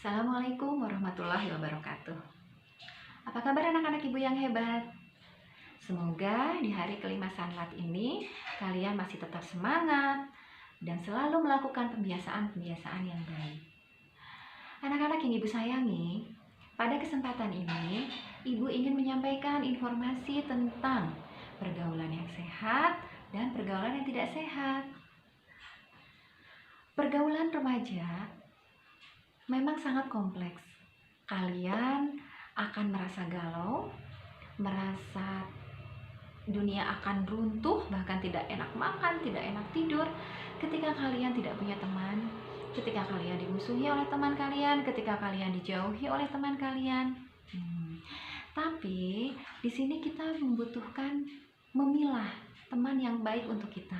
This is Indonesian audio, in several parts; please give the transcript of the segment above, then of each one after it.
Assalamualaikum warahmatullahi wabarakatuh. Apa kabar anak-anak ibu yang hebat? Semoga di hari kelima Sanlat ini kalian masih tetap semangat dan selalu melakukan pembiasaan-pembiasaan yang baik. Anak-anak yang ibu sayangi, pada kesempatan ini ibu ingin menyampaikan informasi tentang pergaulan yang sehat dan pergaulan yang tidak sehat. Pergaulan remaja memang sangat kompleks. Kalian akan merasa galau, merasa dunia akan runtuh, bahkan tidak enak makan, tidak enak tidur ketika kalian tidak punya teman, ketika kalian dimusuhi oleh teman kalian, ketika kalian dijauhi oleh teman kalian. Tapi di sini kita membutuhkan memilah teman yang baik untuk kita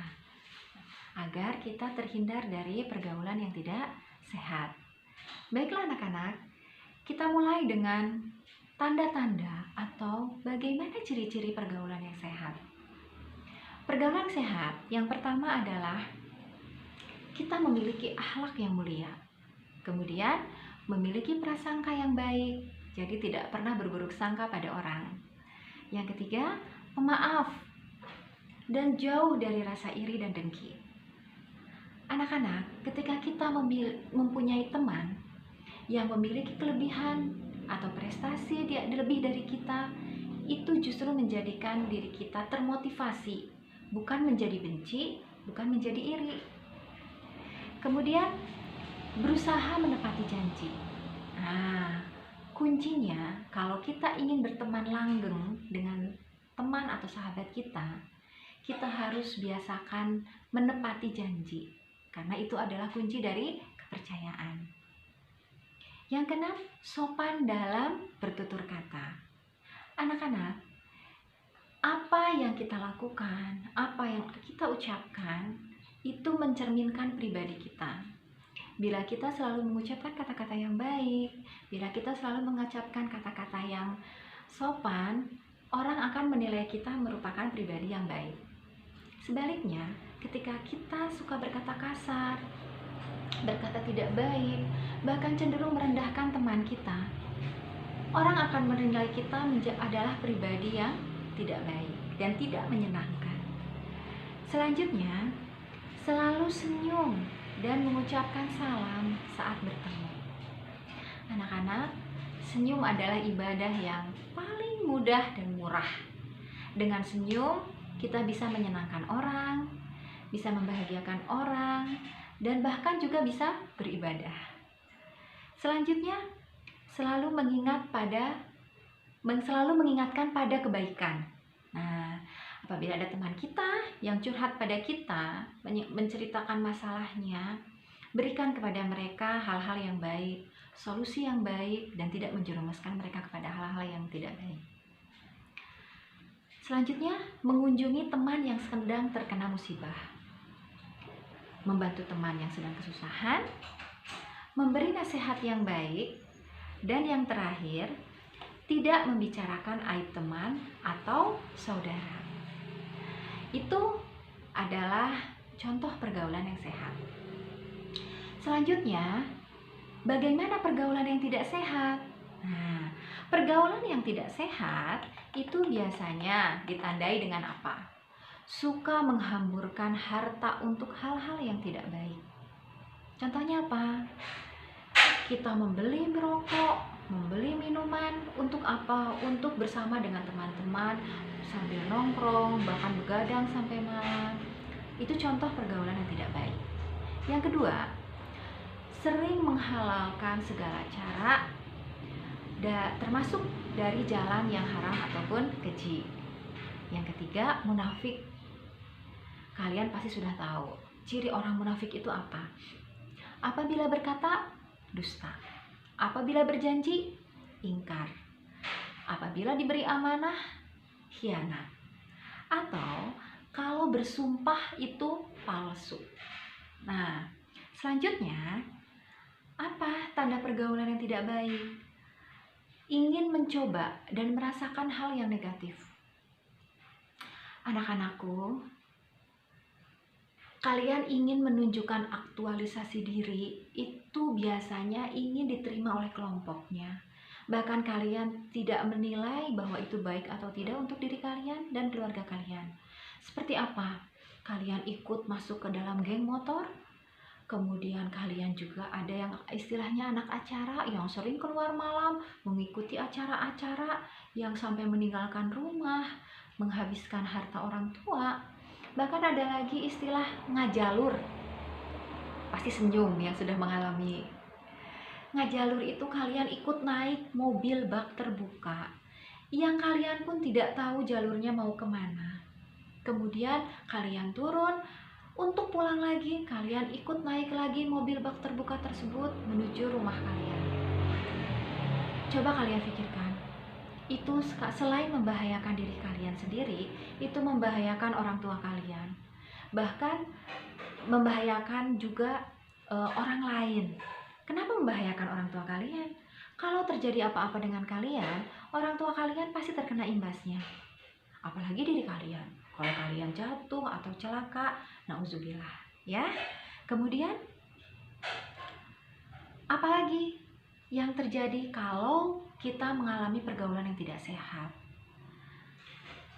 agar kita terhindar dari pergaulan yang tidak sehat. Baiklah anak-anak, kita mulai dengan tanda-tanda atau bagaimana ciri-ciri pergaulan yang sehat. Pergaulan sehat yang pertama adalah kita memiliki akhlak yang mulia, kemudian memiliki prasangka yang baik, jadi tidak pernah berburuk sangka pada orang. Yang ketiga, pemaaf dan jauh dari rasa iri dan dengki. Anak-anak, ketika kita mempunyai teman yang memiliki kelebihan atau prestasi dia lebih dari kita, itu justru menjadikan diri kita termotivasi, bukan menjadi benci, bukan menjadi iri. Kemudian berusaha menepati janji. Kuncinya kalau kita ingin berteman langgeng dengan teman atau sahabat kita, kita harus biasakan menepati janji, karena itu adalah kunci dari kepercayaan. Yang keenam, sopan dalam bertutur kata. Anak-anak, apa yang kita lakukan, apa yang kita ucapkan, itu mencerminkan pribadi kita. Bila kita selalu mengucapkan kata-kata yang baik, bila kita selalu mengucapkan kata-kata yang sopan, orang akan menilai kita merupakan pribadi yang baik. Sebaliknya, ketika kita suka berkata kasar, berkata tidak baik, bahkan cenderung merendahkan teman kita, orang akan menilai kita adalah pribadi yang tidak baik dan tidak menyenangkan. Selanjutnya, selalu senyum dan mengucapkan salam saat bertemu. Anak-anak, senyum adalah ibadah yang paling mudah dan murah. Dengan senyum, kita bisa menyenangkan orang, bisa membahagiakan orang, dan bahkan juga bisa beribadah. Selanjutnya, selalu mengingatkan pada kebaikan. Apabila ada teman kita yang curhat pada kita, menceritakan masalahnya, berikan kepada mereka hal-hal yang baik, solusi yang baik, dan tidak menjerumuskan mereka kepada hal-hal yang tidak baik. Selanjutnya, mengunjungi teman yang sedang terkena musibah, membantu teman yang sedang kesusahan, memberi nasihat yang baik, dan yang terakhir, tidak membicarakan aib teman atau saudara. Itu adalah contoh pergaulan yang sehat. Selanjutnya, bagaimana pergaulan yang tidak sehat? Pergaulan yang tidak sehat itu biasanya ditandai dengan apa? Suka menghamburkan harta untuk hal-hal yang tidak baik. Contohnya apa? Kita membeli rokok, membeli minuman untuk apa? Untuk bersama dengan teman-teman sambil nongkrong, bahkan begadang sampai malam. Itu contoh pergaulan yang tidak baik. Yang kedua, sering menghalalkan segala cara, termasuk dari jalan yang haram ataupun keji. Yang ketiga, munafik. Kalian pasti sudah tahu ciri orang munafik itu apa. Apabila berkata, dusta. Apabila berjanji, ingkar. Apabila diberi amanah, khianat. Atau kalau bersumpah itu palsu. Selanjutnya, apa tanda pergaulan yang tidak baik? Ingin mencoba dan merasakan hal yang negatif. Anak-anakku, kalian ingin menunjukkan aktualisasi diri, itu biasanya ingin diterima oleh kelompoknya. Bahkan kalian tidak menilai bahwa itu baik atau tidak untuk diri kalian dan keluarga kalian. Seperti apa? Kalian ikut masuk ke dalam geng motor, kemudian kalian juga ada yang istilahnya anak acara yang sering keluar malam, mengikuti acara-acara yang sampai meninggalkan rumah, menghabiskan harta orang tua. Bahkan ada lagi istilah ngajalur. Pasti senyum yang sudah mengalami. Ngajalur itu kalian ikut naik mobil bak terbuka yang kalian pun tidak tahu jalurnya mau kemana. Kemudian kalian turun, untuk pulang lagi kalian ikut naik lagi mobil bak terbuka tersebut menuju rumah kalian. Coba kalian pikirkan, itu selain membahayakan diri kalian sendiri, itu membahayakan orang tua kalian, bahkan membahayakan juga orang lain. Kenapa membahayakan orang tua kalian? Kalau terjadi apa-apa dengan kalian, orang tua kalian pasti terkena imbasnya. Apalagi diri kalian. Kalau kalian jatuh atau celaka, nauzubillah, ya. Kemudian apalagi yang terjadi kalau kita mengalami pergaulan yang tidak sehat?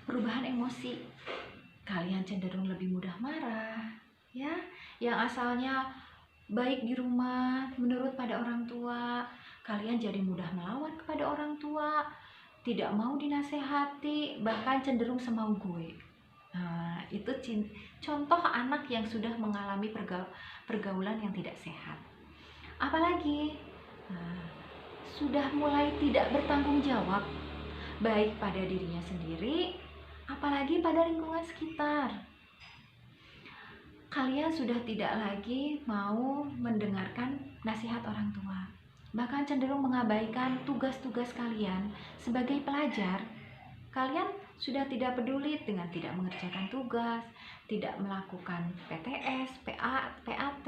Perubahan emosi. Kalian cenderung lebih mudah marah, ya. Yang asalnya baik di rumah, menurut pada orang tua, kalian jadi mudah melawan kepada orang tua, tidak mau dinasehati, bahkan cenderung semau gue. Nah, itu contoh anak yang sudah mengalami pergaulan yang tidak sehat. Apalagi sudah mulai tidak bertanggung jawab, baik pada dirinya sendiri, apalagi pada lingkungan sekitar. Kalian sudah tidak lagi mau mendengarkan nasihat orang tua, bahkan cenderung mengabaikan tugas-tugas kalian sebagai pelajar. Kalian sudah tidak peduli dengan tidak mengerjakan tugas, tidak melakukan PTS, PAT,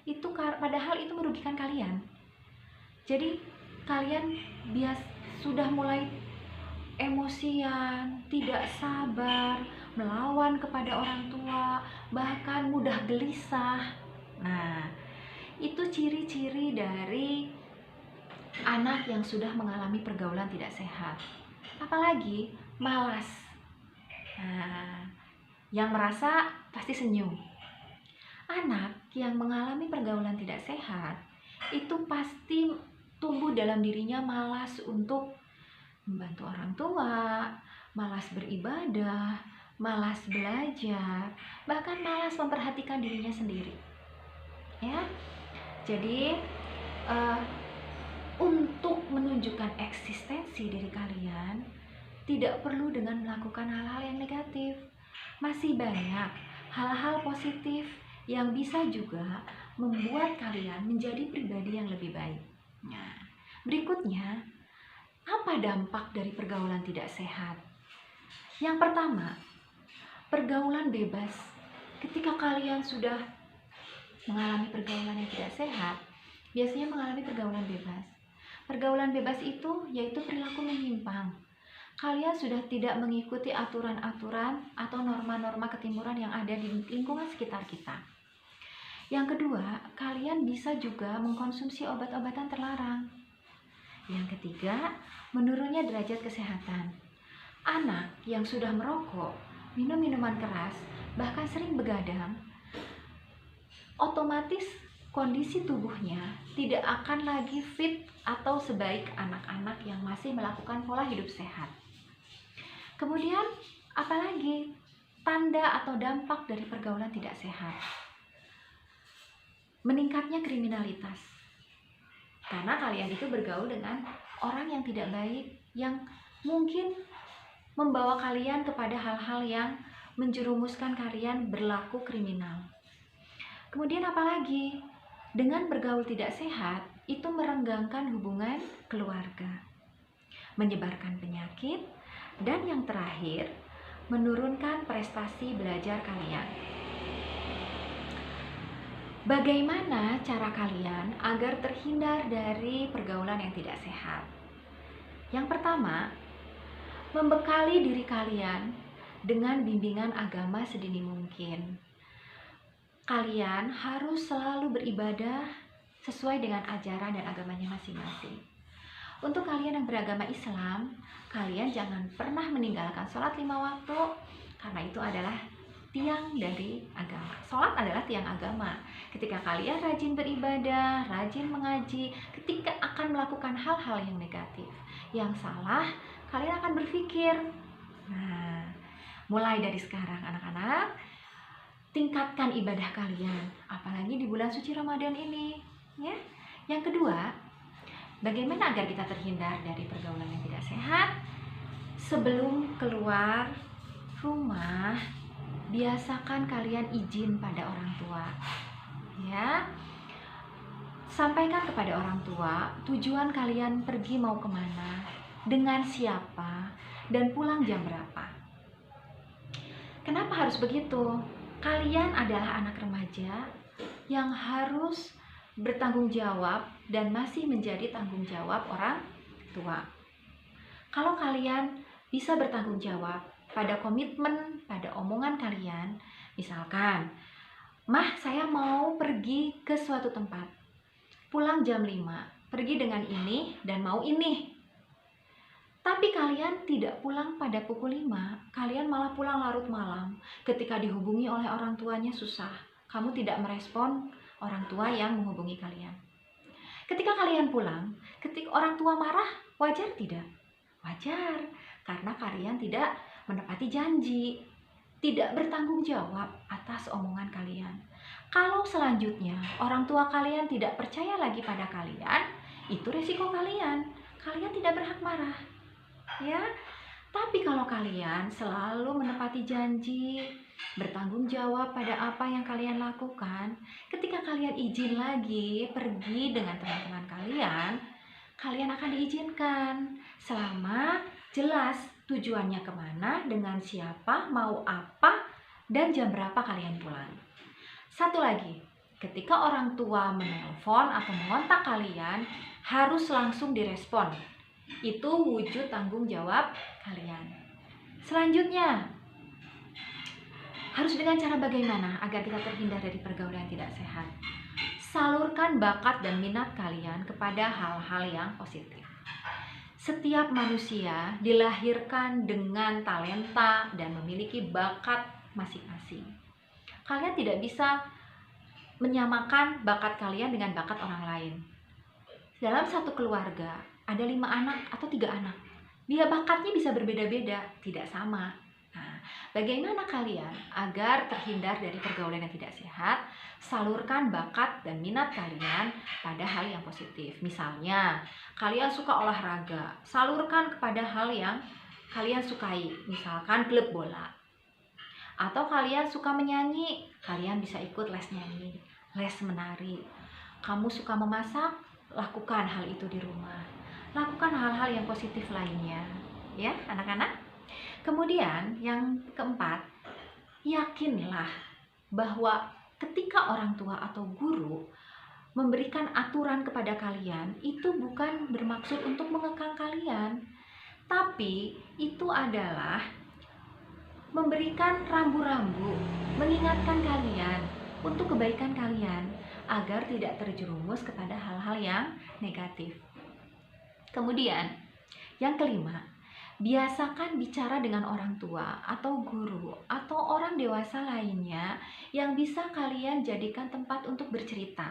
itu padahal itu merugikan kalian. Jadi kalian sudah mulai emosian, tidak sabar, melawan kepada orang tua, bahkan mudah gelisah. Nah, itu ciri-ciri dari anak yang sudah mengalami pergaulan tidak sehat. Apalagi malas. Nah, yang merasa pasti senyum. Anak yang mengalami pergaulan tidak sehat itu pasti tumbuh dalam dirinya malas untuk membantu orang tua, malas beribadah, malas belajar, bahkan malas memperhatikan dirinya sendiri. Ya, jadi untuk menunjukkan eksistensi diri kalian, tidak perlu dengan melakukan hal-hal yang negatif. Masih banyak hal-hal positif yang bisa juga membuat kalian menjadi pribadi yang lebih baik. Nah, berikutnya, apa dampak dari pergaulan tidak sehat? Yang pertama, pergaulan bebas. Ketika kalian sudah mengalami pergaulan yang tidak sehat, biasanya mengalami pergaulan bebas. Pergaulan bebas itu yaitu perilaku menyimpang. Kalian sudah tidak mengikuti aturan-aturan atau norma-norma ketimuran yang ada di lingkungan sekitar kita. Yang kedua, kalian bisa juga mengkonsumsi obat-obatan terlarang. Yang ketiga, menurunnya derajat kesehatan. Anak yang sudah merokok, minum minuman keras, bahkan sering begadang, otomatis kondisi tubuhnya tidak akan lagi fit atau sebaik anak-anak yang masih melakukan pola hidup sehat. Kemudian, apalagi tanda atau dampak dari pergaulan tidak sehat? Meningkatnya kriminalitas. Karena kalian itu bergaul dengan orang yang tidak baik, yang mungkin membawa kalian kepada hal-hal yang menjerumuskan kalian berlaku kriminal. Kemudian apalagi? Dengan bergaul tidak sehat, itu merenggangkan hubungan keluarga, menyebarkan penyakit, dan yang terakhir, menurunkan prestasi belajar kalian. Bagaimana cara kalian agar terhindar dari pergaulan yang tidak sehat? Yang pertama, membekali diri kalian dengan bimbingan agama sedini mungkin. kalian harus selalu beribadah sesuai dengan ajaran dan agamanya masing-masing. Untuk kalian yang beragama Islam, kalian jangan pernah meninggalkan sholat 5 waktu, karena itu adalah tiang dari agama. Sholat adalah tiang agama. Ketika kalian rajin beribadah, rajin mengaji, ketika akan melakukan hal-hal yang negatif, yang salah, kalian akan berpikir. Nah, mulai dari sekarang anak-anak, tingkatkan ibadah kalian, apalagi di bulan suci Ramadan ini, ya. Yang kedua, bagaimana agar kita terhindar dari pergaulan yang tidak sehat? Sebelum keluar rumah, biasakan kalian izin pada orang tua, ya. Sampaikan kepada orang tua tujuan kalian pergi mau kemana, dengan siapa, dan pulang jam berapa. Kenapa harus begitu? Kalian adalah anak remaja yang harus bertanggung jawab dan masih menjadi tanggung jawab orang tua. Kalau kalian bisa bertanggung jawab pada komitmen, pada omongan kalian, misalkan, "Mah, saya mau pergi ke suatu tempat, pulang jam 5, pergi dengan ini dan mau ini." Tapi kalian tidak pulang pada pukul 5, kalian malah pulang larut malam. Ketika dihubungi oleh orang tuanya susah, kamu tidak merespon orang tua yang menghubungi kalian. Ketika kalian pulang, ketika orang tua marah, wajar tidak? Wajar, karena kalian tidak menepati janji, tidak bertanggung jawab atas omongan kalian. Kalau selanjutnya orang tua kalian tidak percaya lagi pada kalian, itu resiko kalian. Kalian tidak berhak marah, ya. Tapi kalau kalian selalu menepati janji, bertanggung jawab pada apa yang kalian lakukan, ketika kalian izin lagi pergi dengan teman-teman kalian, kalian akan diizinkan selama jelas tujuannya kemana, dengan siapa, mau apa, dan jam berapa kalian pulang. Satu lagi, ketika orang tua menelpon atau mengontak kalian, harus langsung direspon. Itu wujud tanggung jawab kalian. Selanjutnya, harus dengan cara bagaimana agar kita terhindar dari pergaulan yang tidak sehat? Salurkan bakat dan minat kalian kepada hal-hal yang positif. Setiap manusia dilahirkan dengan talenta dan memiliki bakat masing-masing. Kalian tidak bisa menyamakan bakat kalian dengan bakat orang lain. Dalam satu keluarga ada 5 anak atau 3 anak, dia bakatnya bisa berbeda-beda, tidak sama. Nah, bagaimana kalian agar terhindar dari pergaulan yang tidak sehat? Salurkan bakat dan minat kalian pada hal yang positif. Misalnya, kalian suka olahraga, salurkan kepada hal yang kalian sukai, misalkan klub bola. Atau kalian suka menyanyi, kalian bisa ikut les nyanyi, les menari. Kamu suka memasak, lakukan hal itu di rumah. Lakukan hal-hal yang positif lainnya, ya anak-anak. Kemudian yang keempat, yakinlah bahwa ketika orang tua atau guru memberikan aturan kepada kalian, itu bukan bermaksud untuk mengekang kalian, tapi itu adalah memberikan rambu-rambu, mengingatkan kalian untuk kebaikan kalian agar tidak terjerumus kepada hal-hal yang negatif. Kemudian, yang kelima, biasakan bicara dengan orang tua atau guru atau orang dewasa lainnya yang bisa kalian jadikan tempat untuk bercerita,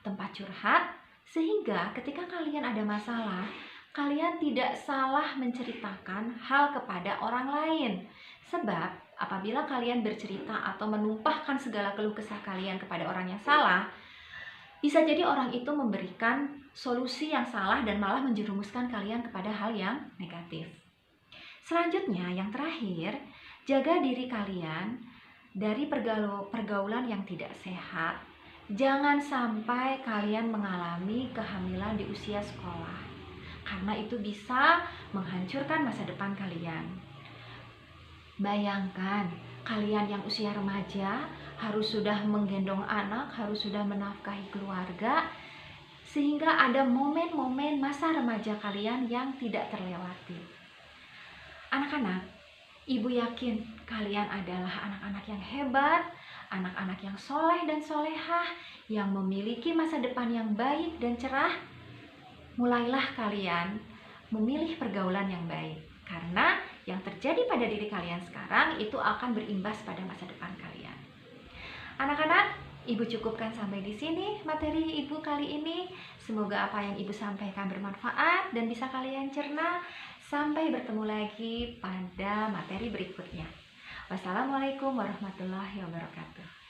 tempat curhat, sehingga ketika kalian ada masalah, kalian tidak salah menceritakan hal kepada orang lain. Sebab apabila kalian bercerita atau menumpahkan segala keluh kesah kalian kepada orang yang salah, bisa jadi orang itu memberikan solusi yang salah dan malah menjerumuskan kalian kepada hal yang negatif. Selanjutnya, yang terakhir, jaga diri kalian dari pergaulan yang tidak sehat. Jangan sampai kalian mengalami kehamilan di usia sekolah, karena itu bisa menghancurkan masa depan kalian. Bayangkan, kalian yang usia remaja harus sudah menggendong anak, harus sudah menafkahi keluarga, sehingga ada momen-momen masa remaja kalian yang tidak terlewati. Anak-anak, ibu yakin kalian adalah anak-anak yang hebat, anak-anak yang soleh dan solehah, yang memiliki masa depan yang baik dan cerah. Mulailah kalian memilih pergaulan yang baik, karena yang terjadi pada diri kalian sekarang itu akan berimbas pada masa depan kalian. Anak-anak, Ibu cukupkan sampai di sini materi Ibu kali ini. Semoga apa yang Ibu sampaikan bermanfaat dan bisa kalian cerna. Sampai bertemu lagi pada materi berikutnya. Wassalamualaikum warahmatullahi wabarakatuh.